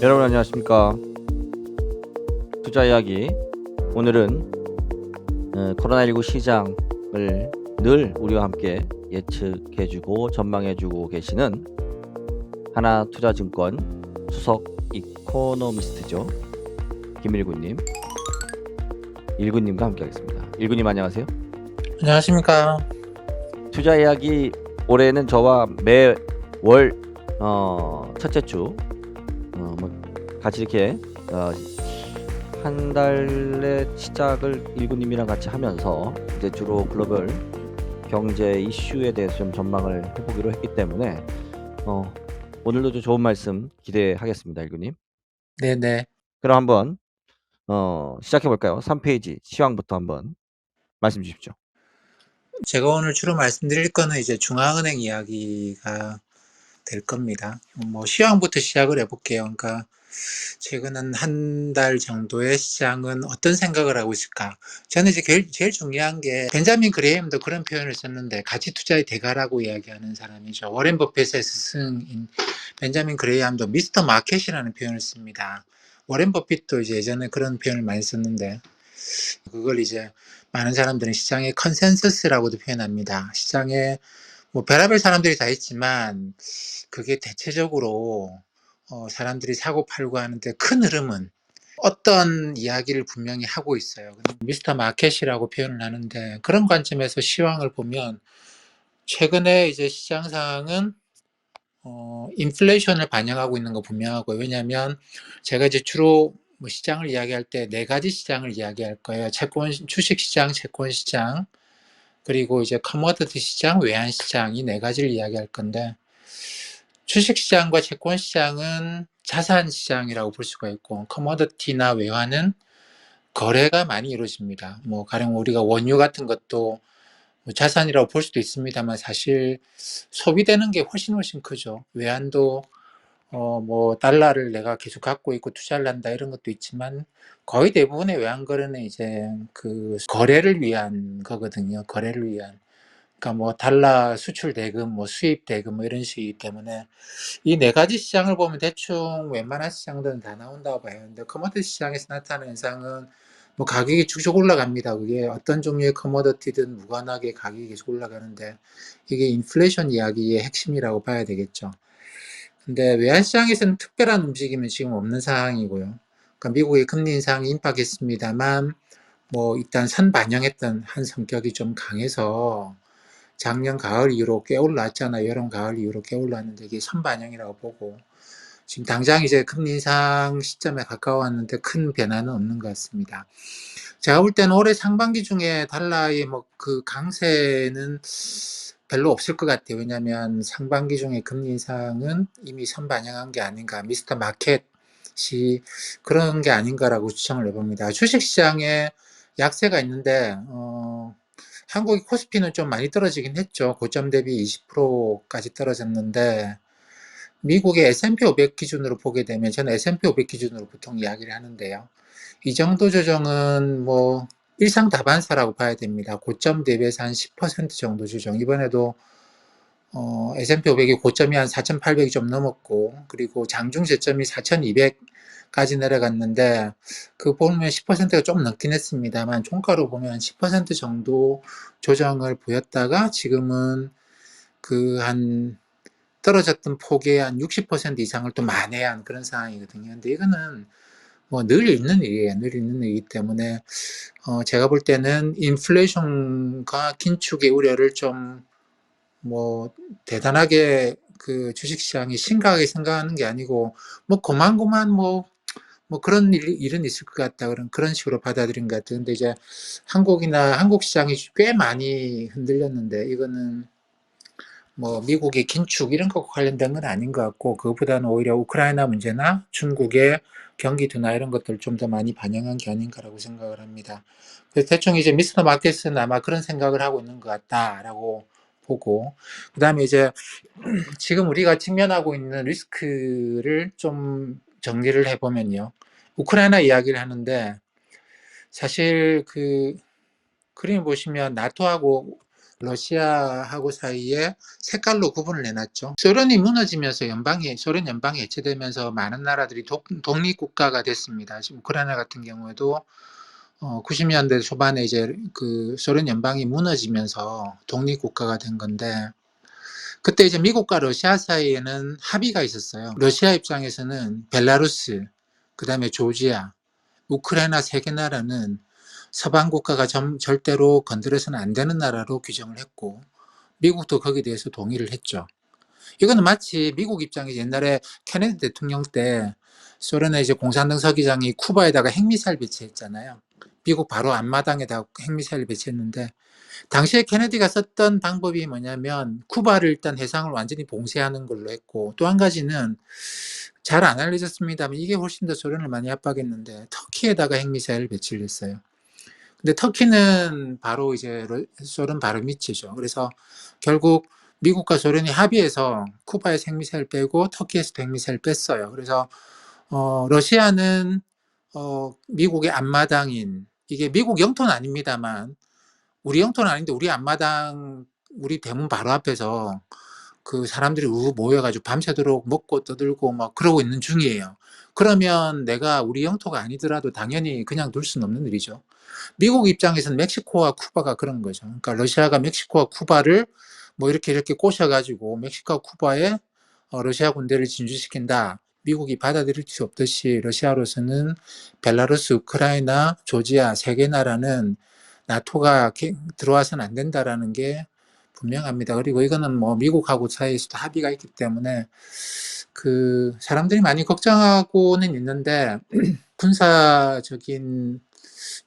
여러분 안녕하십니까. 투자 이야기. 오늘은 코로나19 시장을 늘 우리와 함께 예측해 주고 전망해 주고 계시는 하나투자증권 수석 이코노미스트죠. 김일구 님, 일구 님과 함께 하겠습니다. 일구 님 안녕하세요. 안녕하십니까. 투자 이야기 올해는 저와 매월 첫째 주 같이 이렇게 한 달의 시작을 일구님이랑 같이 하면서 이제 주로 글로벌 경제 이슈에 대해서 좀 전망을 해보기로 했기 때문에 오늘도 좀 좋은 말씀 기대하겠습니다, 일구님. 네네. 그럼 한번 시작해 볼까요? 3페이지 시황부터 한번 말씀 주십시오. 제가 오늘 주로 말씀드릴 거는 이제 중앙은행 이야기가 될 겁니다. 시황부터 시작을 해볼게요. 그러니까 최근 한 달 정도의 시장은 어떤 생각을 하고 있을까? 저는 이제 제일 중요한 게 벤자민 그레이엄도 그런 표현을 썼는데 가치 투자의 대가라고 이야기하는 사람이죠. 워렌 버핏의 스승인 벤자민 그레이엄도 미스터 마켓이라는 표현을 씁니다. 워렌 버핏도 이제 예전에 그런 표현을 많이 썼는데 그걸 이제 많은 사람들은 시장의 컨센서스라고도 표현합니다. 시장에 별의별 사람들이 다 있지만 그게 대체적으로 사람들이 사고 팔고 하는데 큰 흐름은 어떤 이야기를 분명히 하고 있어요. 미스터 마켓이라고 표현을 하는데 그런 관점에서 시황을 보면 최근에 이제 시장 상황은 인플레이션을 반영하고 있는 거 분명하고요. 왜냐하면 제가 이제 주로 시장을 이야기할 때 네 가지 시장을 이야기할 거예요. 주식 시장, 채권 시장, 그리고 이제 커머디티 시장, 외환 시장 이 네 가지를 이야기할 건데 주식 시장과 채권 시장은 자산 시장이라고 볼 수가 있고 커머디티나 외환은 거래가 많이 이루어집니다. 가령 우리가 원유 같은 것도 자산이라고 볼 수도 있습니다만 사실 소비되는 게 훨씬 크죠. 외환도 달러를 내가 계속 갖고 있고 투자를 한다 이런 것도 있지만 거의 대부분의 외환 거래는 이제 그 거래를 위한 거거든요. 거래를 위한. 그러니까 달러 수출 대금, 수입 대금 이런 식이기 때문에 이 네 가지 시장을 보면 대충 웬만한 시장들은 다 나온다고 봐요. 근데 커머디티 시장에서 나타나는 현상은 가격이 쭉쭉 올라갑니다. 그게 어떤 종류의 커머디티든 무관하게 가격이 계속 올라가는데 이게 인플레이션 이야기의 핵심이라고 봐야 되겠죠. 근데 외환시장에서는 특별한 움직임은 지금 없는 상황이고요. 그러니까 미국의 금리 인상이 임박했습니다만 일단 선반영했던 한 성격이 좀 강해서 작년 가을 이후로 꽤 올랐잖아요. 여름 가을 이후로 꽤 올랐는데 이게 선반영이라고 보고 지금 당장 이제 금리 인상 시점에 가까웠는데 큰 변화는 없는 것 같습니다. 제가 볼 때는 올해 상반기 중에 달러의 그 강세는 별로 없을 것 같아요. 왜냐하면 상반기 중에 금리 인상은 이미 선반영한 게 아닌가, 미스터 마켓이 그런 게 아닌가라고 추정을 해봅니다. 주식시장에 약세가 있는데 한국의 코스피는 좀 많이 떨어지긴 했죠. 고점 대비 20%까지 떨어졌는데 미국의 S&P 500 기준으로 보게 되면 저는 S&P 500 기준으로 보통 이야기를 하는데요. 이 정도 조정은 일상다반사라고 봐야 됩니다. 고점 대비해서 한 10% 정도 조정. 이번에도 S&P 500이 고점이 한 4,800이 좀 넘었고 그리고 장중 저점이 4,200까지 내려갔는데 그 보면 10%가 좀 넘긴 했습니다만 종가로 보면 10% 정도 조정을 보였다가 지금은 한 떨어졌던 폭의 한 60% 이상을 또 만회한 그런 상황이거든요. 근데 이거는 늘 있는 일이에요. 늘 있는 일이기 때문에 제가 볼 때는 인플레이션과 긴축의 우려를 좀 대단하게 그 주식시장이 심각하게 생각하는 게 아니고 고만고만 그런 일은 있을 것 같다 그런 식으로 받아들인 것 같아요. 근데 이제 한국 시장이 꽤 많이 흔들렸는데 이거는 미국의 긴축 이런 것과 관련된 건 아닌 것 같고 그것보다는 오히려 우크라이나 문제나 중국의 경기 둔화 이런 것들을 좀 더 많이 반영한 게 아닌가라고 생각을 합니다. 그래서 대충 이제 미스터 마켓은 아마 그런 생각을 하고 있는 것 같다라고 보고 그다음에 이제 지금 우리가 직면하고 있는 리스크를 좀 정리를 해보면요. 우크라이나 이야기를 하는데 사실 그 그림 보시면 나토하고 러시아하고 사이에 색깔로 구분을 해놨죠. 소련이 무너지면서 소련 연방이 해체되면서 많은 나라들이 독립국가가 됐습니다. 지금 우크라이나 같은 경우에도 90년대 초반에 이제 그 소련 연방이 무너지면서 독립국가가 된 건데, 그때 이제 미국과 러시아 사이에는 합의가 있었어요. 러시아 입장에서는 벨라루스, 그 다음에 조지아, 우크라이나 세 개 나라는 서방 국가가 절대로 건드려서는 안 되는 나라로 규정을 했고, 미국도 거기에 대해서 동의를 했죠. 이거는 마치 미국 입장이 옛날에 케네디 대통령 때 소련의 이제 공산당 서기장이 쿠바에다가 핵미사일 배치했잖아요. 미국 바로 앞마당에다 핵미사일 배치했는데, 당시에 케네디가 썼던 방법이 뭐냐면 쿠바를 일단 해상을 완전히 봉쇄하는 걸로 했고, 또 한 가지는 잘 안 알려졌습니다만 이게 훨씬 더 소련을 많이 압박했는데 터키에다가 핵미사일 배치를 했어요. 근데 터키는 바로 이제 소련 바로 밑이죠. 그래서 결국 미국과 소련이 합의해서 쿠바에서 핵미사일 빼고 터키에서 핵미사일 뺐어요. 그래서 러시아는 미국의 앞마당인, 이게 미국 영토는 아닙니다만 우리 영토는 아닌데 우리 앞마당, 우리 대문 바로 앞에서 그 사람들이 모여가지고 밤새도록 먹고 떠들고 막 그러고 있는 중이에요. 그러면 내가 우리 영토가 아니더라도 당연히 그냥 둘 수는 없는 일이죠. 미국 입장에서는 멕시코와 쿠바가 그런 거죠. 그러니까 러시아가 멕시코와 쿠바를 뭐 이렇게 꼬셔가지고 멕시코와 쿠바에 러시아 군대를 진주시킨다. 미국이 받아들일 수 없듯이 러시아로서는 벨라루스, 우크라이나, 조지아 세 개 나라는 나토가 들어와서는 안 된다라는 게 분명합니다. 그리고 이거는 뭐 미국하고 사이에서도 합의가 있기 때문에 그 사람들이 많이 걱정하고는 있는데 군사적인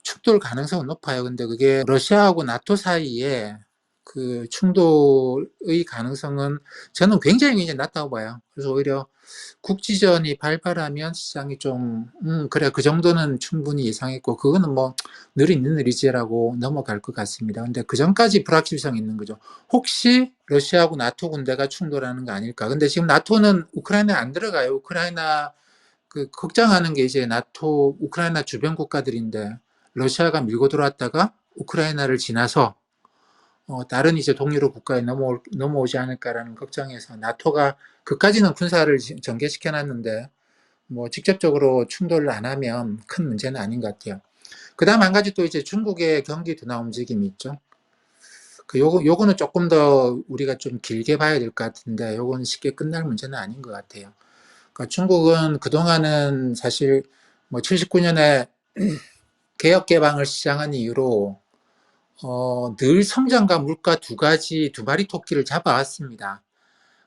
충돌 가능성은 높아요. 근데 그게 러시아하고 나토 사이에 그 충돌의 가능성은 저는 굉장히 이제 낮다고 봐요. 그래서 오히려 국지전이 발발하면 시장이 좀, 그래, 그 정도는 충분히 예상했고, 그거는 뭐 늘 있는 일이지라고 넘어갈 것 같습니다. 근데 그 전까지 불확실성이 있는 거죠. 혹시 러시아하고 나토 군대가 충돌하는 거 아닐까. 근데 지금 나토는 우크라이나에 안 들어가요. 우크라이나 그 걱정하는 게 이제 나토, 우크라이나 주변 국가들인데 러시아가 밀고 들어왔다가 우크라이나를 지나서 다른 이제 동유럽 국가에 넘어오지 않을까라는 걱정에서 나토가 그까지는 군사를 전개시켜 놨는데 뭐 직접적으로 충돌을 안 하면 큰 문제는 아닌 것 같아요. 그 다음 한 가지 또 이제 중국의 경기 둔화 움직임이 있죠. 요거는 조금 더 우리가 좀 길게 봐야 될 것 같은데 요거는 쉽게 끝날 문제는 아닌 것 같아요. 그러니까 중국은 그동안은 사실 뭐 79년에 개혁 개방을 시작한 이후로 늘 성장과 물가 두 마리 토끼를 잡아왔습니다.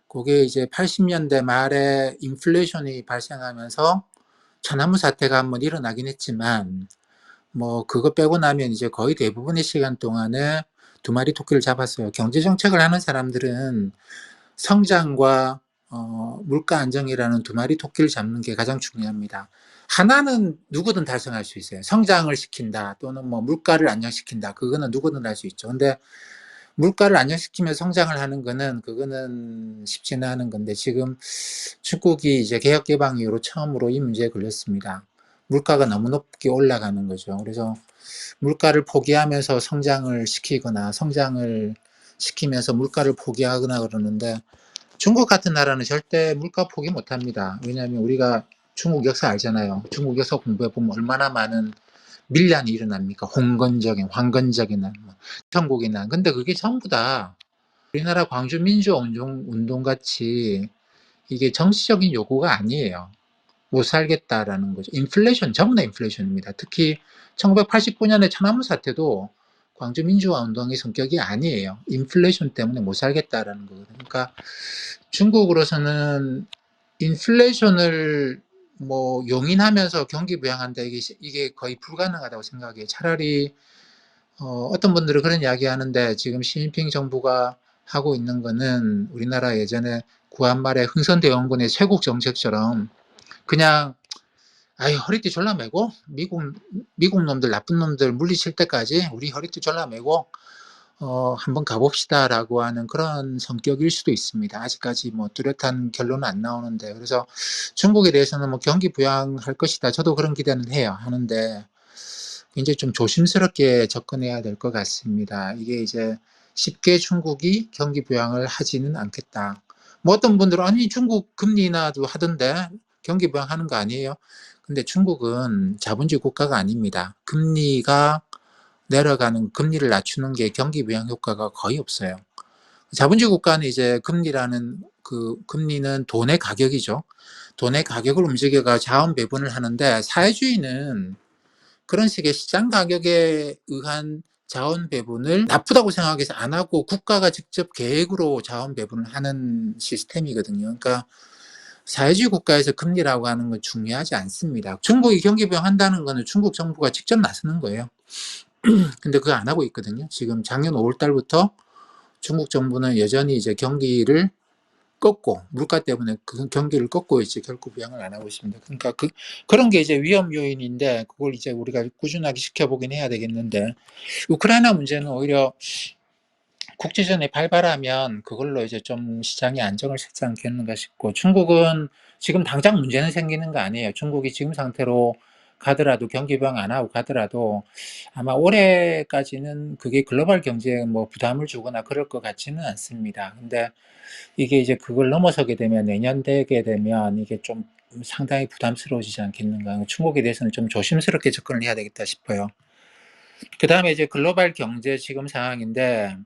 그게 이제 80년대 말에 인플레이션이 발생하면서 천안문 사태가 한번 일어나긴 했지만 뭐 그거 빼고 나면 이제 거의 대부분의 시간 동안에 두 마리 토끼를 잡았어요. 경제 정책을 하는 사람들은 성장과 물가 안정이라는 두 마리 토끼를 잡는 게 가장 중요합니다. 하나는 누구든 달성할 수 있어요. 성장을 시킨다 또는 뭐 물가를 안정시킨다. 그거는 누구든 할 수 있죠. 근데 물가를 안정시키면서 성장을 하는 거는 그거는 쉽지는 않은 건데 지금 중국이 이제 개혁 개방 이후로 처음으로 이 문제에 걸렸습니다. 물가가 너무 높게 올라가는 거죠. 그래서 물가를 포기하면서 성장을 시키거나 성장을 시키면서 물가를 포기하거나 그러는데 중국 같은 나라는 절대 물가 포기 못 합니다. 왜냐하면 우리가 중국 역사 알잖아요. 중국 역사 공부해 보면 얼마나 많은 밀란이 일어납니까? 황건적인 난, 천국의 난. 근데 그게 전부 다 우리나라 광주 민주운동 같이 이게 정치적인 요구가 아니에요. 못 살겠다라는 거죠. 인플레이션, 전부 다 인플레이션입니다. 특히 1989년에 천안문 사태도 광주 민주화 운동의 성격이 아니에요. 인플레이션 때문에 못 살겠다라는 거거든요. 그러니까 중국으로서는 인플레이션을 뭐 용인하면서 경기 부양한다, 이게 거의 불가능하다고 생각해요. 차라리 어떤 분들은 그런 이야기 하는데 지금 시진핑 정부가 하고 있는 거는 우리나라 예전에 구한말의 흥선대원군의 쇄국 정책처럼 그냥 아유 허리띠 졸라매고 미국 놈들 나쁜 놈들 물리칠 때까지 우리 허리띠 졸라매고 한번 가봅시다라고 하는 그런 성격일 수도 있습니다. 아직까지 뭐 뚜렷한 결론은 안 나오는데 그래서 중국에 대해서는 뭐 경기 부양할 것이다. 저도 그런 기대는 해요. 하는데 굉장히 좀 조심스럽게 접근해야 될 것 같습니다. 이게 이제 쉽게 중국이 경기 부양을 하지는 않겠다. 뭐 어떤 분들은 아니 중국 금리 인하도 하던데 경기 부양하는 거 아니에요? 근데 중국은 자본주의 국가가 아닙니다. 금리가 내려가는 금리를 낮추는 게 경기 부양 효과가 거의 없어요. 자본주의 국가는 이제 금리라는 그 금리는 돈의 가격이죠. 돈의 가격을 움직여가 자원 배분을 하는데 사회주의는 그런 식의 시장 가격에 의한 자원 배분을 나쁘다고 생각해서 안 하고 국가가 직접 계획으로 자원 배분을 하는 시스템이거든요. 그러니까 사회주의 국가에서 금리라고 하는 건 중요하지 않습니다. 중국이 경기 부양한다는 거는 중국 정부가 직접 나서는 거예요. 근데 그거 안 하고 있거든요. 지금 작년 5월 달부터 중국 정부는 여전히 이제 경기를 꺾고 물가 때문에 그 경기를 꺾고 이제 결코 부양을 안 하고 있습니다. 그러니까 그런 게 이제 위험 요인인데 그걸 이제 우리가 꾸준하게 지켜보긴 해야 되겠는데 우크라이나 문제는 오히려 국제전에 발발하면 그걸로 이제 좀 시장이 안정을 찾지 않겠는가 싶고 중국은 지금 당장 문제는 생기는 거 아니에요. 중국이 지금 상태로 가더라도 경기 부양 안 하고 가더라도 아마 올해까지는 그게 글로벌 경제에 뭐 부담을 주거나 그럴 것 같지는 않습니다. 근데 이게 이제 그걸 넘어서게 되면 내년 되게 되면 이게 좀 상당히 부담스러워지지 않겠는가. 중국에 대해서는 좀 조심스럽게 접근을 해야 되겠다 싶어요. 그 다음에 이제 글로벌 경제 지금 상황인데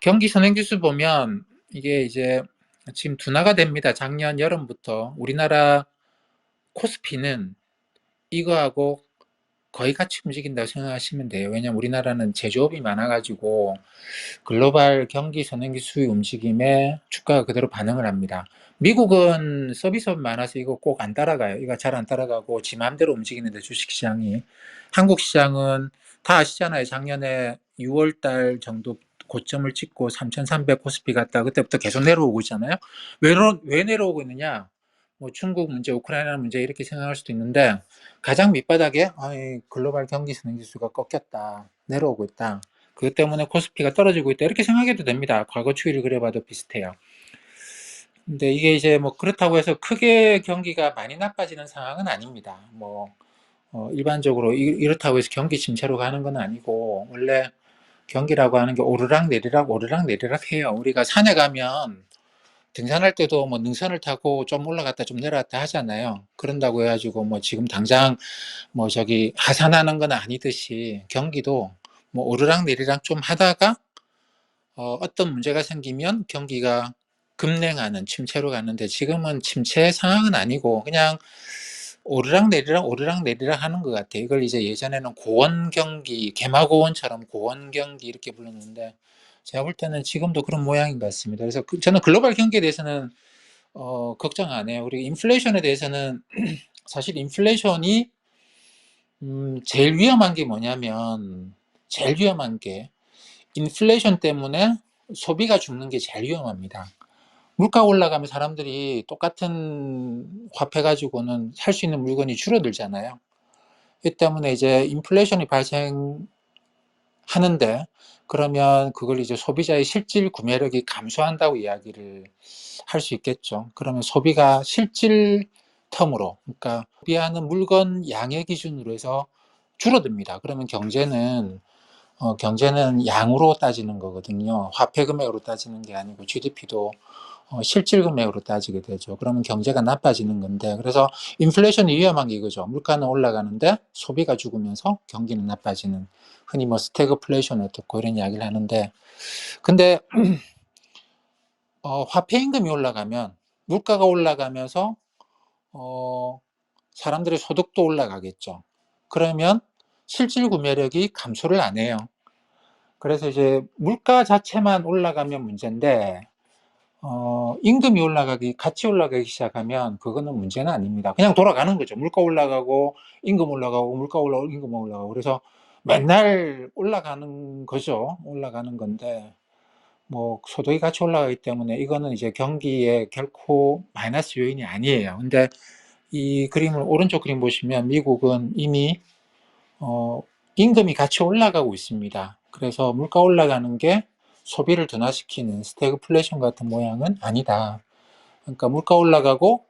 경기 선행지수 보면 이게 이제 지금 둔화가 됩니다. 작년 여름부터 우리나라 코스피는 이거하고 거의 같이 움직인다고 생각하시면 돼요. 왜냐면 우리나라는 제조업이 많아가지고 글로벌 경기 선행지수의 움직임에 주가가 그대로 반응을 합니다. 미국은 서비스업이 많아서 이거 꼭 안 따라가요. 이거 잘 안 따라가고 지 마음대로 움직이는데 주식시장이. 한국 시장은 다 아시잖아요. 작년에 6월 달 정도 고점을 찍고 3,300 코스피 갔다 그때부터 계속 내려오고 있잖아요. 왜 내려오고 있느냐? 뭐 중국 문제, 우크라이나 문제 이렇게 생각할 수도 있는데 가장 밑바닥에 글로벌 경기 선행지수가 꺾였다. 내려오고 있다. 그것 때문에 코스피가 떨어지고 있다. 이렇게 생각해도 됩니다. 과거 추이를 그려봐도 비슷해요. 근데 이게 이제 뭐 그렇다고 해서 크게 경기가 많이 나빠지는 상황은 아닙니다. 뭐 일반적으로 이렇다고 해서 경기 침체로 가는 건 아니고 원래 경기라고 하는 게 오르락 내리락 해요. 우리가 산에 가면 등산할 때도 뭐 능선을 타고 좀 올라갔다 좀 내려갔다 하잖아요. 그런다고 해가지고 뭐 지금 당장 뭐 저기 하산하는 건 아니듯이 경기도 뭐 오르락 내리락 좀 하다가 어떤 문제가 생기면 경기가 급냉하는 침체로 가는데 지금은 침체 상황은 아니고 그냥 오르락 내리락 하는 것 같아요. 이걸 이제 예전에는 고원 경기, 개마고원처럼 고원 경기 이렇게 불렀는데 제가 볼 때는 지금도 그런 모양인 것 같습니다. 그래서 저는 글로벌 경기에 대해서는 걱정 안 해요. 우리 인플레이션에 대해서는 사실 인플레이션이 제일 위험한 게 뭐냐면 제일 위험한 게 인플레이션 때문에 소비가 죽는 게 제일 위험합니다. 물가 올라가면 사람들이 똑같은 화폐 가지고는 살 수 있는 물건이 줄어들잖아요. 이 때문에 이제 인플레이션이 발생하는데 그러면 그걸 이제 소비자의 실질 구매력이 감소한다고 이야기를 할 수 있겠죠. 그러면 소비가 실질 텀으로 그러니까 소비하는 물건 양의 기준으로 해서 줄어듭니다. 그러면 경제는 양으로 따지는 거거든요. 화폐 금액으로 따지는 게 아니고 GDP도 실질 금액으로 따지게 되죠. 그러면 경제가 나빠지는 건데 그래서 인플레이션이 위험한 게 이거죠. 물가는 올라가는데 소비가 죽으면서 경기는 나빠지는 흔히 뭐 스태그플레이션 어떻고 이런 이야기를 하는데 근데 화폐 임금이 올라가면 물가가 올라가면서 사람들의 소득도 올라가겠죠. 그러면 실질 구매력이 감소를 안 해요. 그래서 이제 물가 자체만 올라가면 문제인데 임금이 같이 올라가기 시작하면 그거는 문제는 아닙니다. 그냥 돌아가는 거죠. 물가 올라가고 임금 올라가고 물가 올라가고 임금 올라가고 그래서 맨날 올라가는 거죠. 올라가는 건데 뭐 소득이 같이 올라가기 때문에 이거는 이제 경기에 결코 마이너스 요인이 아니에요. 근데 이 그림을 오른쪽 그림 보시면 미국은 이미 임금이 같이 올라가고 있습니다. 그래서 물가 올라가는 게 소비를 둔화시키는 스태그플레이션 같은 모양은 아니다. 그러니까 물가 올라가고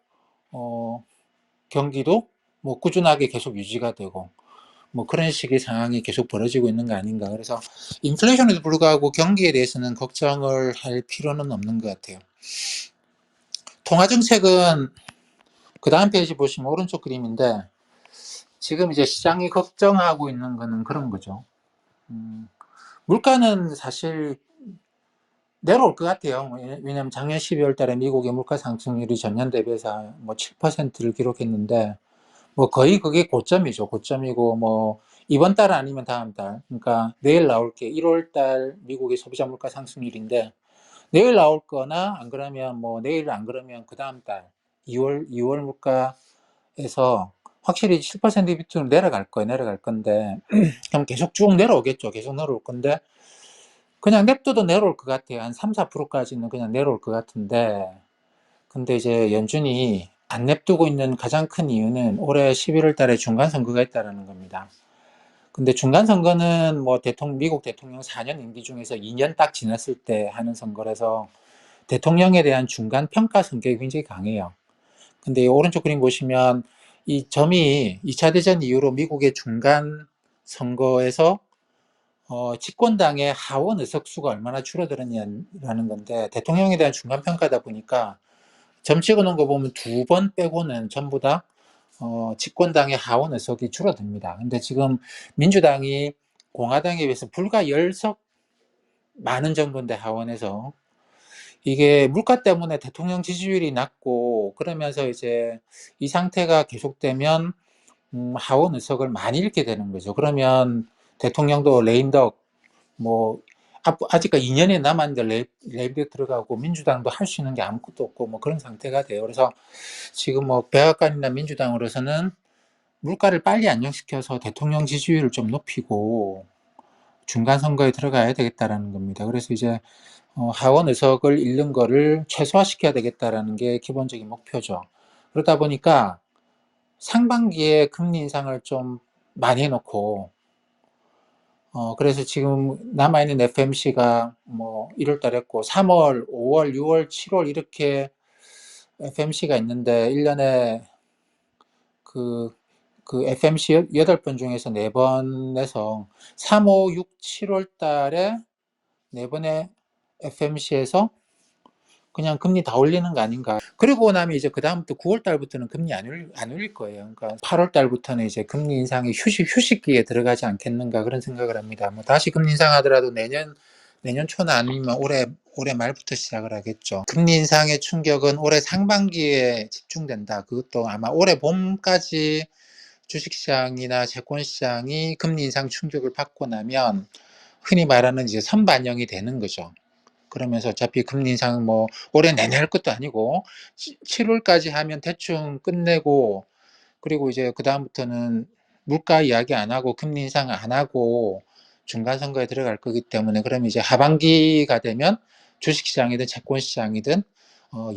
경기도 뭐 꾸준하게 계속 유지가 되고 뭐 그런 식의 상황이 계속 벌어지고 있는 거 아닌가. 그래서 인플레이션에도 불구하고 경기에 대해서는 걱정을 할 필요는 없는 것 같아요. 통화정책은 그 다음 페이지 보시면 오른쪽 그림인데 지금 이제 시장이 걱정하고 있는 거는 그런 거죠. 물가는 사실 내려올 것 같아요. 왜냐하면 작년 12월 달에 미국의 물가 상승률이 전년 대비해서 뭐 7%를 기록했는데 뭐 거의 그게 고점이죠. 고점이고 뭐 이번 달 아니면 다음 달. 그러니까 내일 나올 게 1월 달 미국의 소비자 물가 상승률인데 내일 나올 거나 안 그러면 뭐 내일 안 그러면 그 다음 달 2월 물가에서 확실히 7% 밑으로 내려갈 거예요. 내려갈 건데 그럼 계속 쭉 내려오겠죠. 계속 내려올 건데 그냥 냅둬도 내려올 것 같아요. 한 3, 4%까지는 그냥 내려올 것 같은데 근데 이제 연준이 안 냅두고 있는 가장 큰 이유는 올해 11월 달에 중간 선거가 있다는 겁니다. 근데 중간 선거는 뭐 미국 대통령 4년 임기 중에서 2년 딱 지났을 때 하는 선거라서 대통령에 대한 중간 평가 성격이 굉장히 강해요. 근데 이 오른쪽 그림 보시면 이 점이 2차 대전 이후로 미국의 중간 선거에서 집권당의 하원 의석수가 얼마나 줄어들었냐라는 건데 대통령에 대한 중간 평가다 보니까 점 찍어놓은 거 보면 2번 빼고는 전부 다 집권당의 하원 의석이 줄어듭니다. 근데 지금 민주당이 공화당에 비해서 불과 10석 많은 정도인데 하원에서 이게 물가 때문에 대통령 지지율이 낮고 그러면서 이제 이 상태가 계속되면 하원 의석을 많이 잃게 되는 거죠. 그러면 대통령도 레임덕 뭐 아직까지 2년이 남았는데 레임덕 들어가고 민주당도 할 수 있는 게 아무것도 없고 뭐 그런 상태가 돼요. 그래서 지금 뭐 백악관이나 민주당으로서는 물가를 빨리 안정시켜서 대통령 지지율을 좀 높이고 중간 선거에 들어가야 되겠다라는 겁니다. 그래서 이제 하원 의석을 잃는 거를 최소화시켜야 되겠다라는 게 기본적인 목표죠. 그러다 보니까 상반기에 금리 인상을 좀 많이 해놓고 그래서 지금 남아있는 FMC가 뭐 1월달 했고 3월, 5월, 6월, 7월 이렇게 FMC가 있는데 1년에 그 FMC 8번 중에서 4번 에서 3, 5, 6, 7월 달에 4번의 FMC에서 그냥 금리 다 올리는 거 아닌가. 그리고 나면 이제 그다음부터 9월 달부터는 금리 안 올릴 거예요. 그러니까 8월 달부터는 이제 금리 인상이 휴식기에 들어가지 않겠는가 그런 생각을 합니다. 뭐 다시 금리 인상하더라도 내년 초나 아니면 올해 말부터 시작을 하겠죠. 금리 인상의 충격은 올해 상반기에 집중된다. 그것도 아마 올해 봄까지 주식시장이나 채권시장이 금리 인상 충격을 받고 나면 흔히 말하는 이제 선반영이 되는 거죠. 그러면서 어차피 금리 인상 뭐 올해 내내 할 것도 아니고 7월까지 하면 대충 끝내고 그리고 이제 그다음부터는 물가 이야기 안 하고 금리 인상 안 하고 중간 선거에 들어갈 거기 때문에 그러면 이제 하반기가 되면 주식시장이든 채권시장이든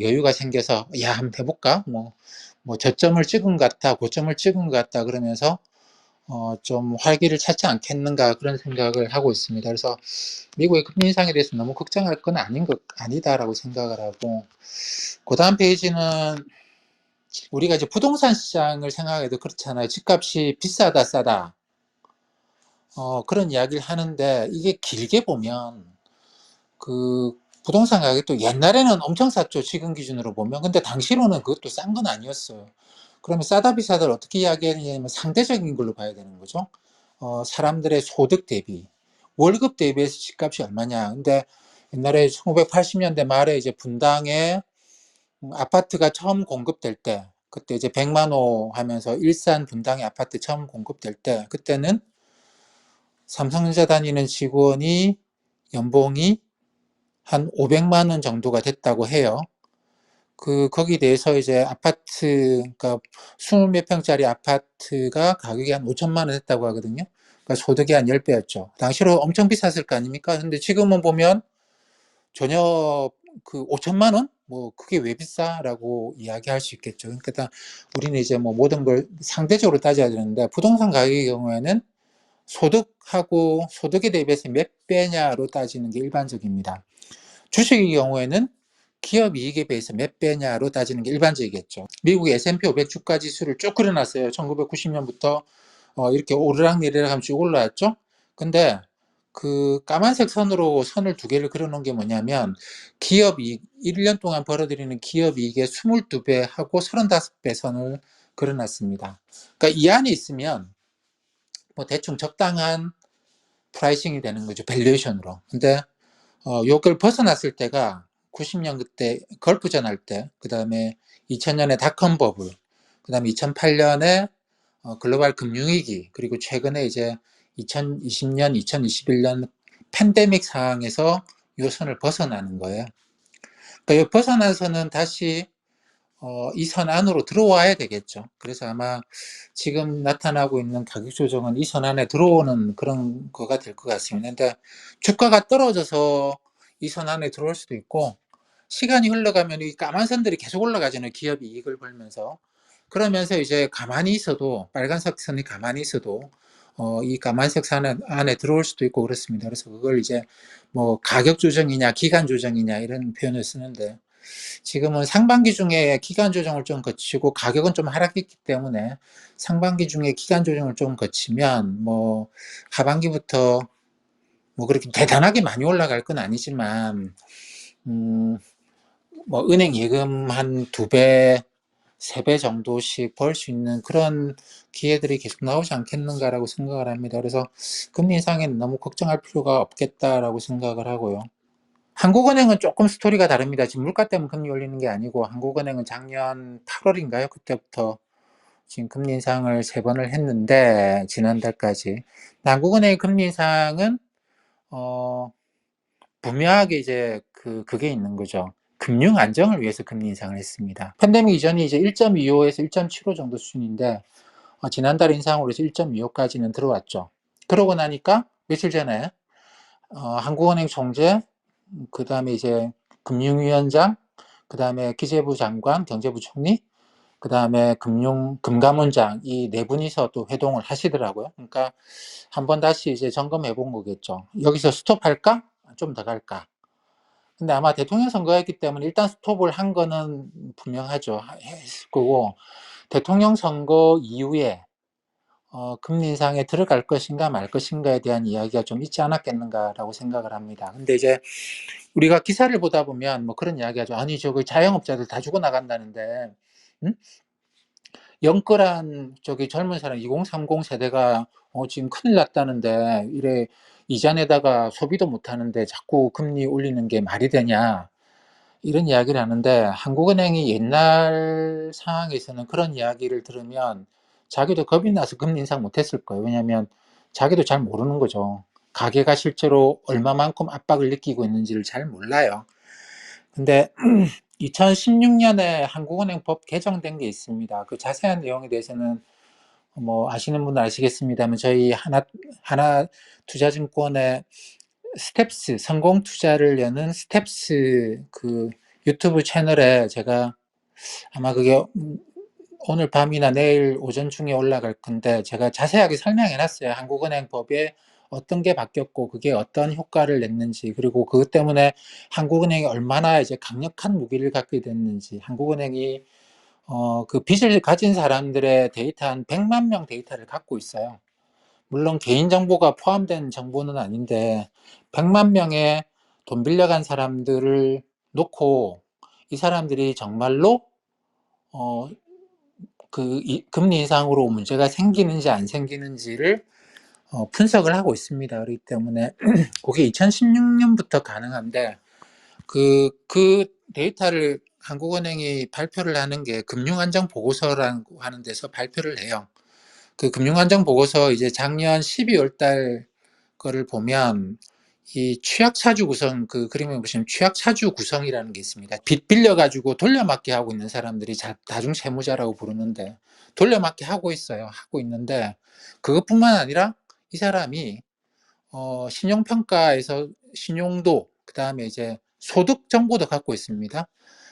여유가 생겨서 야 한번 해볼까 뭐 저점을 찍은 것 같다 고점을 찍은 것 같다 그러면서 좀 활기를 찾지 않겠는가 그런 생각을 하고 있습니다. 그래서 미국의 금리 인상에 대해서 너무 걱정할 건 아니다라고 생각을 하고 그 다음 페이지는 우리가 이제 부동산 시장을 생각해도 그렇잖아요. 집값이 비싸다 싸다 그런 이야기를 하는데 이게 길게 보면 그 부동산 가격도 옛날에는 엄청 쌌죠. 지금 기준으로 보면. 근데 당시로는 그것도 싼 건 아니었어요. 그러면 싸다 비싸다를 어떻게 이야기하냐면 상대적인 걸로 봐야 되는 거죠. 사람들의 소득 대비 월급 대비해서 집값이 얼마냐. 근데 옛날에 1980년대 말에 이제 분당에 아파트가 처음 공급될 때 그때 이제 100만 호 하면서 일산 분당에 아파트 처음 공급될 때 그때는 삼성전자 다니는 직원이 연봉이 한 500만 원 정도가 됐다고 해요. 거기 대해서 이제 아파트, 그러니까 20몇 평짜리 아파트가 가격이 한 5천만 원 했다고 하거든요. 그러니까 소득이 한 10배였죠. 당시로 엄청 비쌌을 거 아닙니까? 근데 지금은 보면 전혀 5천만 원? 뭐, 그게 왜 비싸라고 이야기할 수 있겠죠. 그러니까 우리는 이제 뭐 모든 걸 상대적으로 따져야 되는데, 부동산 가격의 경우에는 소득에 대비해서 몇 배냐로 따지는 게 일반적입니다. 주식의 경우에는 기업 이익에 비해서 몇 배냐로 따지는 게 일반적이겠죠. 미국의 S&P 500 주가 지수를 쭉 그려놨어요. 1990년부터 이렇게 오르락내리락 하면 쭉 올라왔죠. 근데 그 까만색 선으로 선을 두 개를 그려 놓은 게 뭐냐면 기업 이익, 1년 동안 벌어들이는 기업 이익의 22배 하고 35배 선을 그려 놨습니다. 그러니까 이 안에 있으면 뭐 대충 적당한 프라이싱이 되는 거죠. 밸류에이션으로. 근데 요걸 벗어났을 때가 90년 그때 걸프전 할 때, 그다음에 2000년에 닷컴 버블, 그다음에 2008년에 글로벌 금융위기, 그리고 최근에 이제 2020년, 2021년 팬데믹 상황에서 요 선을 벗어나는 거예요. 그러니까 요 벗어나서는 다시 이 선 안으로 들어와야 되겠죠. 그래서 아마 지금 나타나고 있는 가격 조정은 이 선 안에 들어오는 그런 거가 될 것 같습니다. 근데 주가가 떨어져서 이 선 안에 들어올 수도 있고, 시간이 흘러가면 이 까만 선들이 계속 올라가잖아요. 기업이 이익을 벌면서. 그러면서 이제 가만히 있어도, 빨간색 선이 가만히 있어도 이 까만색 선 안에 들어올 수도 있고 그렇습니다. 그래서 그걸 이제 뭐 가격 조정이냐 기간 조정이냐 이런 표현을 쓰는데, 지금은 상반기 중에 기간 조정을 좀 거치고 가격은 좀 하락했기 때문에 상반기 중에 기간 조정을 좀 거치면 뭐 하반기부터 뭐 그렇게 대단하게 많이 올라갈 건 아니지만 뭐 은행 예금 한 2배, 3배 정도씩 벌 수 있는 그런 기회들이 계속 나오지 않겠는가라고 생각을 합니다. 그래서 금리 인상에는 너무 걱정할 필요가 없겠다라고 생각을 하고요. 한국은행은 조금 스토리가 다릅니다. 지금 물가 때문에 금리 올리는 게 아니고, 한국은행은 작년 8월인가요? 그때부터 지금 금리 인상을 3번을 했는데, 지난달까지. 한국은행의 금리 인상은 분명하게 이제 그게 있는 거죠. 금융 안정을 위해서 금리 인상을 했습니다. 팬데믹 이전이 이제 1.25에서 1.75 정도 수준인데, 지난달 인상으로 해서 1.25까지는 들어왔죠. 그러고 나니까 며칠 전에 한국은행 총재, 그 다음에 이제 금융위원장, 그 다음에 기재부 장관, 경제부 총리, 그 다음에 금감원장, 이 네 분이서 또 회동을 하시더라고요. 그러니까 한번 다시 이제 점검해 본 거겠죠. 여기서 스톱할까? 좀 더 갈까? 근데 아마 대통령 선거였기 때문에 일단 스톱을 한 거는 분명하죠. 했을 거고, 대통령 선거 이후에 금리 인상에 들어갈 것인가 말 것인가에 대한 이야기가 좀 있지 않았겠는가라고 생각을 합니다. 근데 이제 우리가 기사를 보다 보면 뭐 그런 이야기 하죠. 아니, 저기 자영업자들 다 죽어나간다는데, 응? 영끌한 저기 젊은 사람 2030 세대가 지금 큰일 났다는데, 이래 이자 내다가 소비도 못 하는데 자꾸 금리 올리는 게 말이 되냐. 이런 이야기를 하는데, 한국은행이 옛날 상황에서는 그런 이야기를 들으면 자기도 겁이 나서 금리 인상 못 했을 거예요. 왜냐하면 자기도 잘 모르는 거죠. 가계가 실제로 얼마만큼 압박을 느끼고 있는지를 잘 몰라요. 근데 2016년에 한국은행 법 개정된 게 있습니다. 그 자세한 내용에 대해서는 뭐 아시는 분은 아시겠습니다만, 저희 하나 투자증권의 스텝스, 성공 투자를 여는 스텝스 그 유튜브 채널에 제가 아마 그게 오늘 밤이나 내일 오전 중에 올라갈 건데, 제가 자세하게 설명해 놨어요. 한국은행 법에 어떤 게 바뀌었고 그게 어떤 효과를 냈는지, 그리고 그것 때문에 한국은행이 얼마나 이제 강력한 무기를 갖게 됐는지. 한국은행이 그 빚을 가진 사람들의 데이터 한 100만 명 데이터를 갖고 있어요. 물론 개인정보가 포함된 정보는 아닌데 100만 명의 돈 빌려간 사람들을 놓고 이 사람들이 정말로 금리 인상으로 문제가 생기는지 안 생기는지를 분석을 하고 있습니다. 그렇기 때문에 그게 2016년부터 가능한데, 그 데이터를 한국은행이 발표를 하는 게 금융안정보고서라고 하는 데서 발표를 해요. 그 금융안정보고서 이제 작년 12월 달 거를 보면 이 취약차주 구성, 그 그림에 보시면 취약차주 구성이라는 게 있습니다. 빚 빌려가지고 돌려막기 하고 있는 사람들이 다중채무자라고 부르는데, 돌려막기 하고 있어요. 하고 있는데, 그것뿐만 아니라 이 사람이 신용평가에서 신용도, 그 다음에 이제 소득 정보도 갖고 있습니다.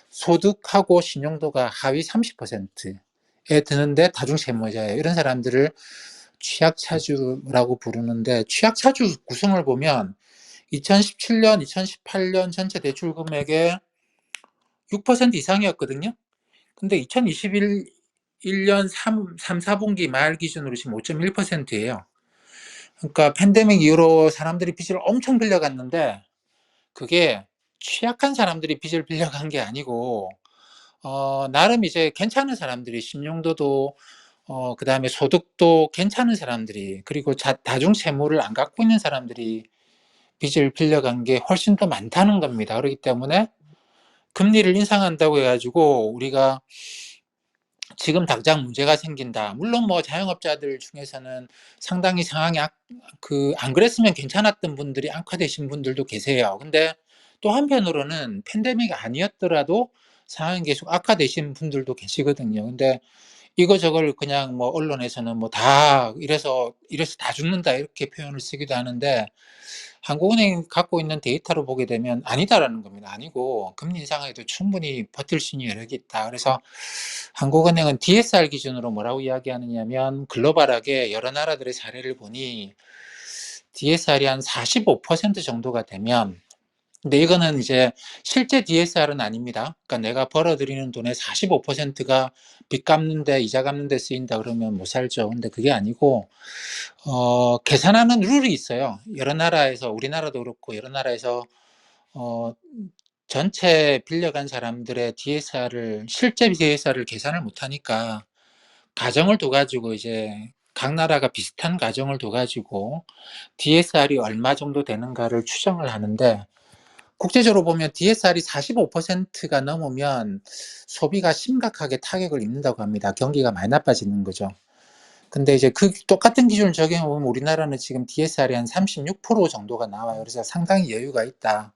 소득하고 신용도가 하위 30%에 드는데 다중채무자예요. 이런 사람들을 취약차주라고 부르는데, 취약차주 구성을 보면 2017년, 2018년 전체 대출 금액의 6% 이상이었거든요. 근데 2021 1년 4분기 말 기준으로 지금 5.1%예요. 그러니까 팬데믹 이후로 사람들이 빚을 엄청 빌려갔는데 그게 취약한 사람들이 빚을 빌려간 게 아니고 나름 이제 괜찮은 사람들이 신용도도 그다음에 소득도 괜찮은 사람들이 그리고 다중 채무를 안 갖고 있는 사람들이 빚을 빌려간 게 훨씬 더 많다는 겁니다. 그렇기 때문에 금리를 인상한다고 해 가지고 우리가 지금 당장 문제가 생긴다. 물론 뭐 자영업자들 중에서는 상당히 상황이 안 그랬으면 괜찮았던 분들이 악화되신 분들도 계세요. 근데 또 한편으로는 팬데믹이 아니었더라도 상황이 계속 악화되신 분들도 계시거든요. 근데 이거저걸 그냥 뭐 언론에서는 뭐 다 이래서 다 죽는다 이렇게 표현을 쓰기도 하는데 한국은행이 갖고 있는 데이터로 보게 되면 아니다라는 겁니다. 아니고 금리 인상에도 충분히 버틸 수 있는 여력이 있다. 그래서 한국은행은 DSR 기준으로 뭐라고 이야기하느냐면 글로벌하게 여러 나라들의 사례를 보니 DSR이 한 45% 정도가 되면 근데 이거는 이제 실제 DSR은 아닙니다. 그러니까 내가 벌어들이는 돈의 45%가 빚 갚는데 이자 갚는 데 쓰인다 그러면 못 살죠. 근데 그게 아니고 계산하는 룰이 있어요. 여러 나라에서 우리나라도 그렇고 여러 나라에서 어 전체 빌려간 사람들의 실제 DSR을 계산을 못 하니까 가정을 둬 가지고 이제 각 나라가 비슷한 가정을 둬 가지고 DSR이 얼마 정도 되는가를 추정을 하는데 국제적으로 보면 DSR이 45%가 넘으면 소비가 심각하게 타격을 입는다고 합니다. 경기가 많이 나빠지는 거죠. 근데 이제 그 똑같은 기준을 적용해 보면 우리나라는 지금 DSR이 한 36% 정도가 나와요. 그래서 상당히 여유가 있다.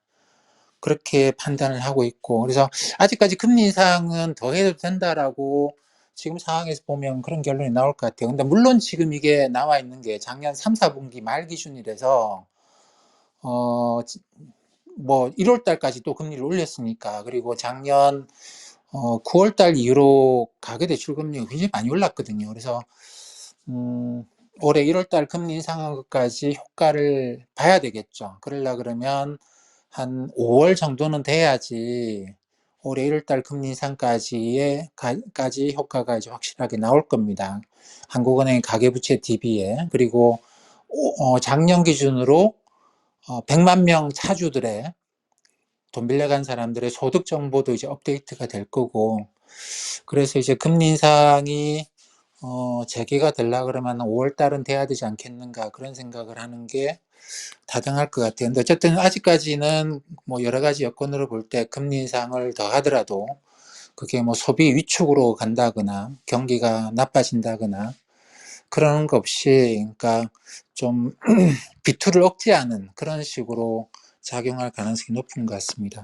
그렇게 판단을 하고 있고 그래서 아직까지 금리 인상은 더 해도 된다라고 지금 상황에서 보면 그런 결론이 나올 것 같아요. 근데 물론 지금 이게 나와 있는 게 작년 3, 4분기 말 기준이라서 어, 뭐 1월 달까지 또 금리를 올렸으니까 그리고 작년 9월 달 이후로 가계대출 금리가 굉장히 많이 올랐거든요. 그래서 올해 1월 달 금리 인상한 것까지 효과를 봐야 되겠죠. 그러려 그러면 한 5월 정도는 돼야지 올해 1월 달 금리 인상까지 효과가 이제 확실하게 나올 겁니다. 한국은행 가계부채 DB에 그리고 작년 기준으로 100만 명 차주들의 돈 빌려간 사람들의 소득 정보도 이제 업데이트가 될 거고 그래서 이제 금리 인상이 재개가 되려 그러면 5월 달은 돼야 되지 않겠는가 그런 생각을 하는 게 타당할 것 같아요. 근데 어쨌든 아직까지는 뭐 여러 가지 여건으로 볼 때 금리 인상을 더 하더라도 그게 뭐 소비 위축으로 간다거나 경기가 나빠진다거나 그런 거 없이 그러니까 좀 비투를 억제하는 그런 식으로 작용할 가능성이 높은 것 같습니다.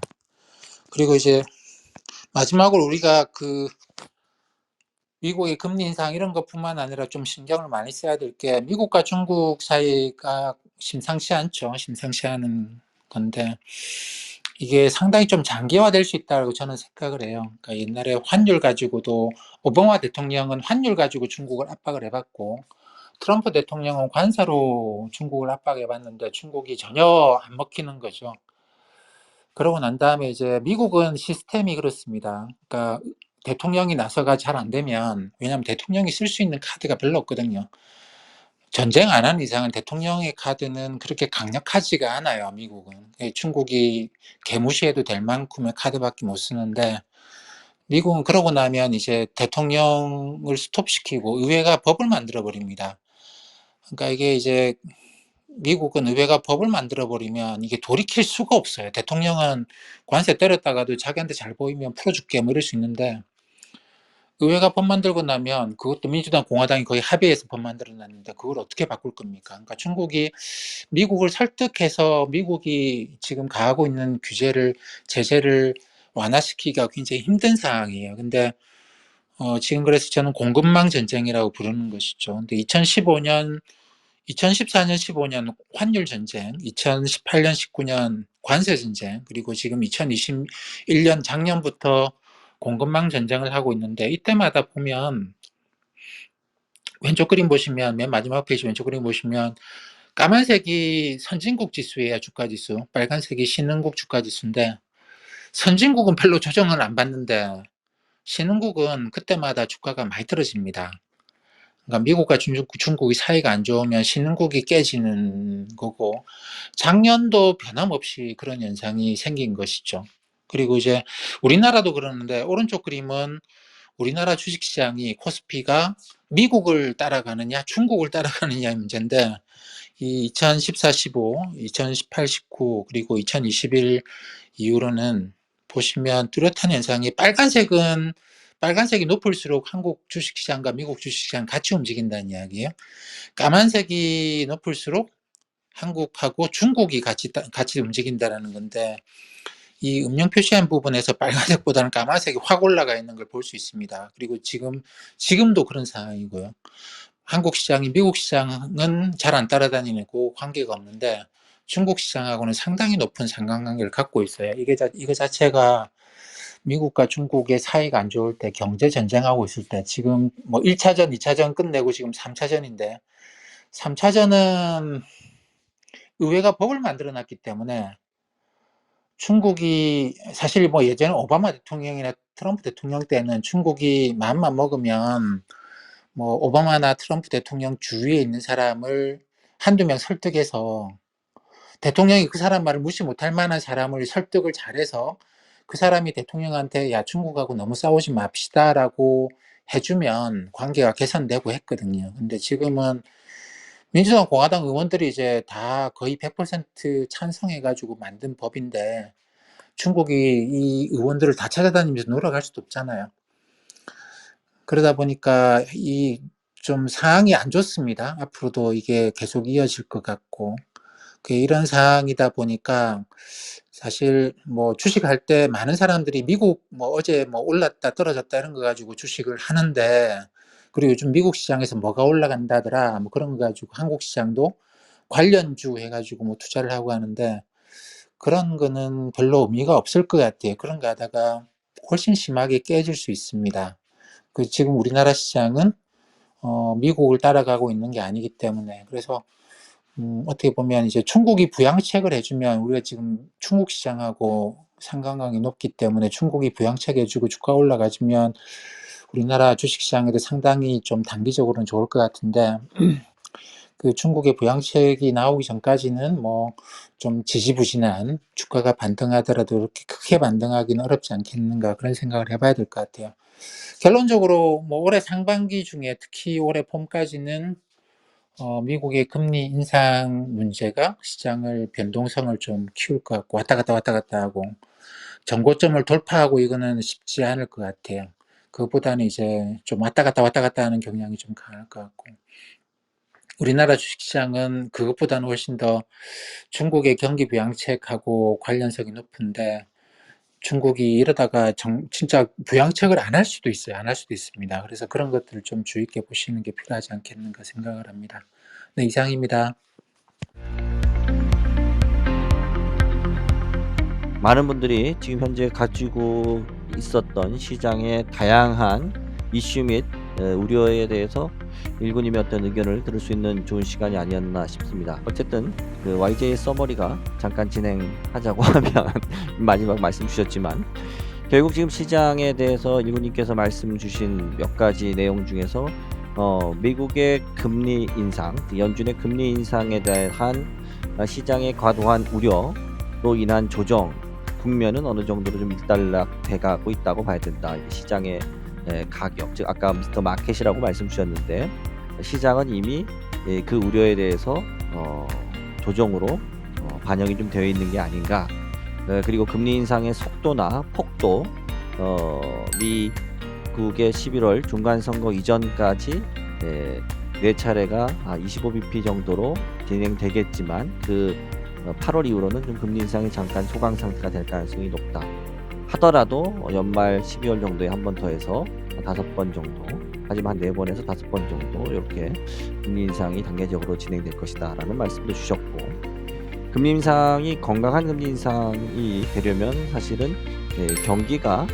그리고 이제 마지막으로 우리가 미국의 금리 인상 이런 것뿐만 아니라 좀 신경을 많이 써야 될 게 미국과 중국 사이가 심상치 않죠. 심상치 않은 건데 이게 상당히 좀 장기화될 수 있다고 저는 생각을 해요. 그러니까 옛날에 환율 가지고도 오바마 대통령은 환율 가지고 중국을 압박을 해봤고 트럼프 대통령은 관세로 중국을 압박해봤는데 중국이 전혀 안 먹히는 거죠. 그러고 난 다음에 이제 미국은 시스템이 그렇습니다. 그러니까 대통령이 나서가 잘 안 되면 왜냐하면 대통령이 쓸 수 있는 카드가 별로 없거든요. 전쟁 안 하는 이상은 대통령의 카드는 그렇게 강력하지가 않아요, 미국은. 중국이 개무시해도 될 만큼의 카드밖에 못 쓰는데 미국은 그러고 나면 이제 대통령을 스톱시키고 의회가 법을 만들어 버립니다. 그러니까 이게 이제 미국은 의회가 법을 만들어 버리면 이게 돌이킬 수가 없어요. 대통령은 관세 때렸다가도 자기한테 잘 보이면 풀어줄게 뭐 이럴 수 있는데 의회가 법 만들고 나면 그것도 민주당 공화당이 거의 합의해서 법 만들어 놨는데 그걸 어떻게 바꿀 겁니까? 그러니까 중국이 미국을 설득해서 미국이 지금 가하고 있는 제재를 완화시키기가 굉장히 힘든 상황이에요. 근데 지금 그래서 저는 공급망 전쟁이라고 부르는 것이죠. 근데 2014년 15년 환율 전쟁, 2018년 19년 관세 전쟁, 그리고 지금 2021년 작년부터 공급망 전쟁을 하고 있는데 이때마다 보면 왼쪽 그림 보시면 맨 마지막 페이지 왼쪽 그림 보시면 까만색이 선진국 지수예요. 주가 지수. 빨간색이 신흥국 주가 지수인데 선진국은 별로 조정을 안 받는데 신흥국은 그때마다 주가가 많이 떨어집니다. 그러니까 미국과 중국이 사이가 안 좋으면 신흥국이 깨지는 거고, 작년도 변함없이 그런 현상이 생긴 것이죠. 그리고 이제 우리나라도 그러는데, 오른쪽 그림은 우리나라 주식시장이 코스피가 미국을 따라가느냐 중국을 따라가느냐의 문제인데, 이 2014-15, 2018-19 그리고 2021 이후로는 보시면 뚜렷한 현상이, 빨간색이 높을수록 한국 주식시장과 미국 주식시장 같이 움직인다는 이야기예요. 까만색이 높을수록 한국하고 중국이 같이 움직인다라는 건데, 이 음영 표시한 부분에서 빨간색보다는 까만색이 확 올라가 있는 걸 볼 수 있습니다. 그리고 지금도 그런 상황이고요. 한국 시장이 미국 시장은 잘 안 따라다니고 관계가 없는데, 중국 시장하고는 상당히 높은 상관관계를 갖고 있어요. 이거 자체가 미국과 중국의 사이가 안 좋을 때, 경제 전쟁하고 있을 때, 지금 뭐 1차전, 2차전 끝내고 지금 3차전인데, 3차전은 의회가 법을 만들어 놨기 때문에, 중국이 사실 뭐 예전에 오바마 대통령이나 트럼프 대통령 때는 중국이 마음만 먹으면 뭐 오바마나 트럼프 대통령 주위에 있는 사람을 한두 명 설득해서, 대통령이 그 사람 말을 무시 못할 만한 사람을 설득을 잘해서 그 사람이 대통령한테 야 중국하고 너무 싸우지 맙시다라고 해주면 관계가 개선되고 했거든요. 근데 지금은 민주당 공화당 의원들이 이제 다 거의 100% 찬성해가지고 만든 법인데, 중국이 이 의원들을 다 찾아다니면서 놀아갈 수도 없잖아요. 그러다 보니까 이 좀 상황이 안 좋습니다. 앞으로도 이게 계속 이어질 것 같고, 이런 상황이다 보니까 사실 뭐 주식할 때 많은 사람들이 미국 뭐 어제 뭐 올랐다 떨어졌다 이런 거 가지고 주식을 하는데, 그리고 요즘 미국 시장에서 뭐가 올라간다더라 뭐 그런 거 가지고 한국 시장도 관련주 해가지고 뭐 투자를 하고 하는데, 그런 거는 별로 의미가 없을 것 같아요. 그런 거 하다가 훨씬 심하게 깨질 수 있습니다. 지금 우리나라 시장은 미국을 따라가고 있는 게 아니기 때문에, 그래서 어떻게 보면 이제 중국이 부양책을 해주면, 우리가 지금 중국 시장하고 상관관계 높기 때문에 중국이 부양책 해주고 주가 올라가주면 우리나라 주식시장에도 상당히 좀 단기적으로는 좋을 것 같은데, 그 중국의 부양책이 나오기 전까지는 뭐 좀 지지부진한, 주가가 반등하더라도 이렇게 크게 반등하기는 어렵지 않겠는가, 그런 생각을 해봐야 될 것 같아요. 결론적으로 뭐 올해 상반기 중에 특히 올해 봄까지는 미국의 금리 인상 문제가 시장을 변동성을 좀 키울 것 같고, 왔다 갔다 하고 정고점을 돌파하고 이거는 쉽지 않을 것 같아요. 그것보다는 이제 좀 왔다 갔다 하는 경향이 좀 강할 것 같고, 우리나라 주식시장은 그것보다는 훨씬 더 중국의 경기 부양책하고 관련성이 높은데, 중국이 이러다가 진짜 부양책을 안 할 수도 있어요. 안 할 수도 있습니다. 그래서 그런 것들을 좀 주의 있게 보시는 게 필요하지 않겠는가 생각을 합니다. 네, 이상입니다. 많은 분들이 지금 현재 가지고 있었던 시장의 다양한 이슈 및 우려에 대해서 일군님의 어떤 의견을 들을 수 있는 좋은 시간이 아니었나 싶습니다. 어쨌든 그 YJ 서머리가 잠깐 진행하자고 하면 마지막 말씀 주셨지만, 결국 지금 시장에 대해서 일군님께서 말씀 주신 몇 가지 내용 중에서 미국의 금리 인상, 연준의 금리 인상에 대한 시장의 과도한 우려로 인한 조정 국면은 어느 정도로 좀 일단락돼 가고 있다고 봐야 된다. 시장의 가격, 즉 아까 미스터 마켓이라고 말씀 주셨는데, 시장은 이미 그 우려에 대해서 조정으로 반영이 좀 되어 있는 게 아닌가. 그리고 금리 인상의 속도나 폭도 미국의 11월 중간선거 이전까지 4차례가 25bp 정도로 진행되겠지만, 그 8월 이후로는 좀 금리 인상이 잠깐 소강 상태가 될 가능성이 높다 하더라도 연말 12월 정도에 한 번 더 해서 5번 정도, 하지만 4번에서 5번 정도 이렇게 금리 인상이 단계적으로 진행될 것이다 라는 말씀도 주셨고, 금리 인상이 건강한 금리 인상이 되려면 사실은 경기가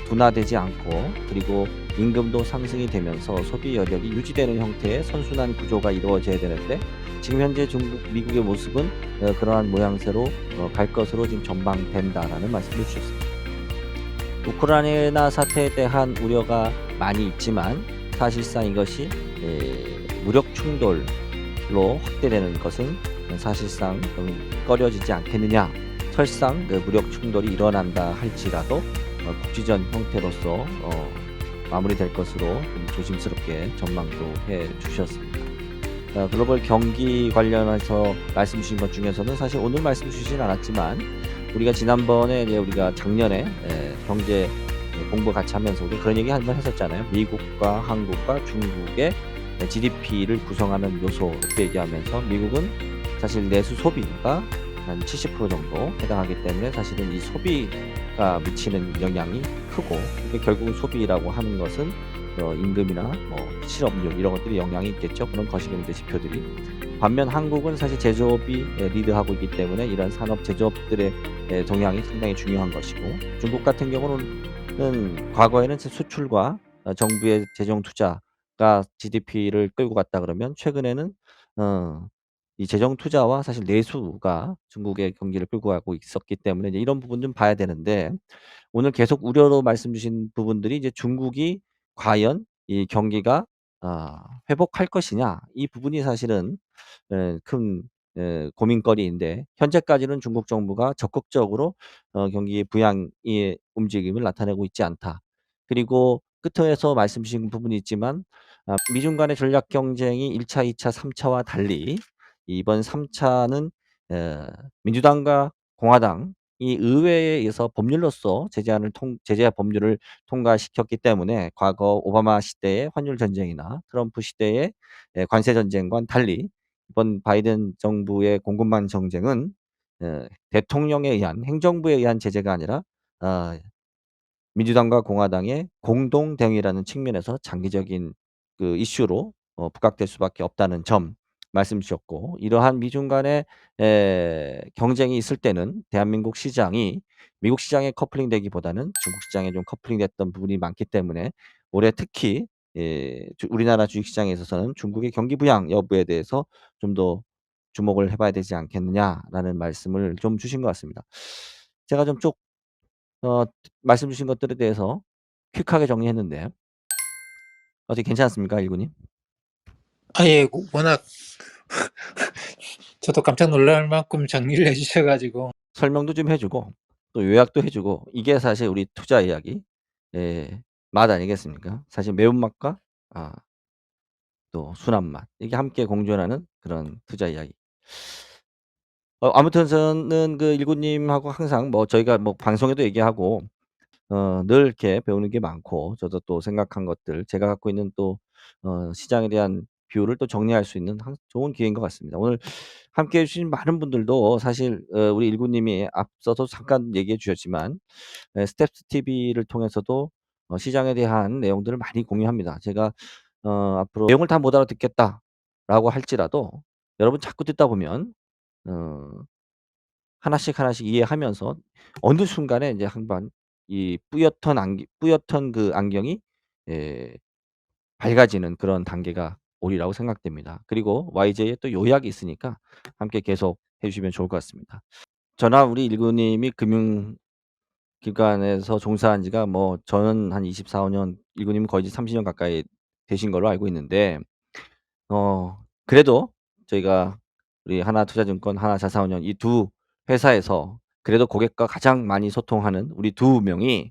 둔화되지 않고, 그리고 임금도 상승이 되면서 소비 여력이 유지되는 형태의 선순환 구조가 이루어져야 되는데, 지금 현재 미국의 모습은 그러한 모양새로 갈 것으로 지금 전망된다라는 말씀을 주셨습니다. 우크라이나 사태에 대한 우려가 많이 있지만 사실상 이것이 무력 충돌로 확대되는 것은 사실상 좀 꺼려지지 않겠느냐. 설상 그 무력 충돌이 일어난다 할지라도 국지전 형태로서 마무리될 것으로 좀 조심스럽게 전망도 해 주셨습니다. 글로벌 경기 관련해서 말씀 주신 것 중에서는 사실 오늘 말씀 주시진 않았지만 우리가 지난번에 이제 우리가 작년에 경제 공부 같이 하면서 우리 그런 얘기 한 번 했었잖아요. 미국과 한국과 중국의 GDP를 구성하는 요소 이렇게 얘기하면서 미국은 사실 내수 소비가 한 70% 정도 해당하기 때문에 사실은 이 소비가 미치는 영향이 크고 이게 결국은 소비라고 하는 것은 임금이나 뭐 실업률 이런 것들이 영향이 있겠죠. 그런 거시경제 지표들이. 반면 한국은 사실 제조업이 리드하고 있기 때문에 이런 산업 제조업들의 동향이 상당히 중요한 것이고 중국 같은 경우는 과거에는 수출과 정부의 재정 투자가 GDP를 끌고 갔다 그러면 최근에는 이 재정 투자와 사실 내수가 중국의 경기를 끌고 가고 있었기 때문에 이제 이런 부분 좀 봐야 되는데 오늘 계속 우려로 말씀 주신 부분들이 이제 중국이 과연 이 경기가 회복할 것이냐 이 부분이 사실은 큰 고민거리인데 현재까지는 중국 정부가 적극적으로 경기 부양의 움직임을 나타내고 있지 않다. 그리고 끝에서 말씀 주신 부분이 있지만 미중 간의 전략 경쟁이 1 차, 2 차, 3 차와 달리 이번 3 차는 민주당과 공화당 이 의회에 의해서 법률로서 제재 법률을 통과시켰기 때문에 과거 오바마 시대의 환율 전쟁이나 트럼프 시대의 관세 전쟁과는 달리 이번 바이든 정부의 공급망 정쟁은 대통령에 의한 행정부에 의한 제재가 아니라 아 민주당과 공화당의 공동 대응이라는 측면에서 장기적인 그 이슈로 부각될 수밖에 없다는 점 말씀 주셨고 이러한 미중 간의 경쟁이 있을 때는 대한민국 시장이 미국 시장에 커플링 되기보다는 중국 시장에 좀 커플링 됐던 부분이 많기 때문에 올해 특히 우리나라 주식시장에 있어서는 중국의 경기 부양 여부에 대해서 좀 더 주목을 해 봐야 되지 않겠느냐라는 말씀을 좀 주신 것 같습니다. 제가 좀 어 말씀 주신 것들에 대해서 퀵하게 정리했는데 어떻게 괜찮았습니까, 일구님? 예. 워낙 저도 깜짝 놀랄 만큼 정리를 해 주셔 가지고 설명도 좀 해 주고 또 요약도 해 주고 이게 사실 우리 투자 이야기 맛 아니겠습니까? 사실 매운맛과 아 또 순한 맛 이게 함께 공존하는 그런 투자 이야기. 아무튼 저는 그 일구님하고 항상 뭐 저희가 뭐 방송에도 얘기하고 늘 이렇게 배우는 게 많고 저도 또 생각한 것들 제가 갖고 있는 또 시장에 대한 뷰를 또 정리할 수 있는 좋은 기회인 것 같습니다. 오늘 함께해 주신 많은 분들도 사실 우리 일구님이 앞서서 잠깐 얘기해 주셨지만 스텝스 TV를 통해서도 시장에 대한 내용들을 많이 공유합니다. 제가 앞으로 "내용을 다 못 알아듣겠다."라고 할지라도 여러분 자꾸 듣다 보면 어 하나씩 하나씩 이해하면서 어느 순간에 인제 한번 이 뿌옇던 그 안경이 예 밝아지는 그런 단계가 오리라고 생각됩니다. 그리고 YJ의 또 요약이 있으니까 함께 계속 해 주시면 좋을 것 같습니다. 저나 우리 일구님이 금융기관에서 종사한 지가 뭐 저는 한 24-25년 일구님은 거의 이제 30년 가까이 되신 걸로 알고 있는데 그래도 저희가 우리 하나투자증권, 하나자산운용 이 두 회사에서 그래도 고객과 가장 많이 소통하는 우리 두 명이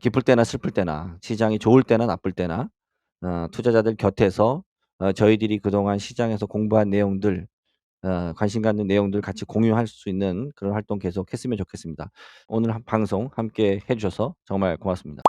기쁠 때나 슬플 때나 시장이 좋을 때나 나쁠 때나 투자자들 곁에서 저희들이 그동안 시장에서 공부한 내용들 관심 갖는 내용들 같이 공유할 수 있는 그런 활동 계속했으면 좋겠습니다. 오늘 방송 함께 해 주셔서 정말 고맙습니다.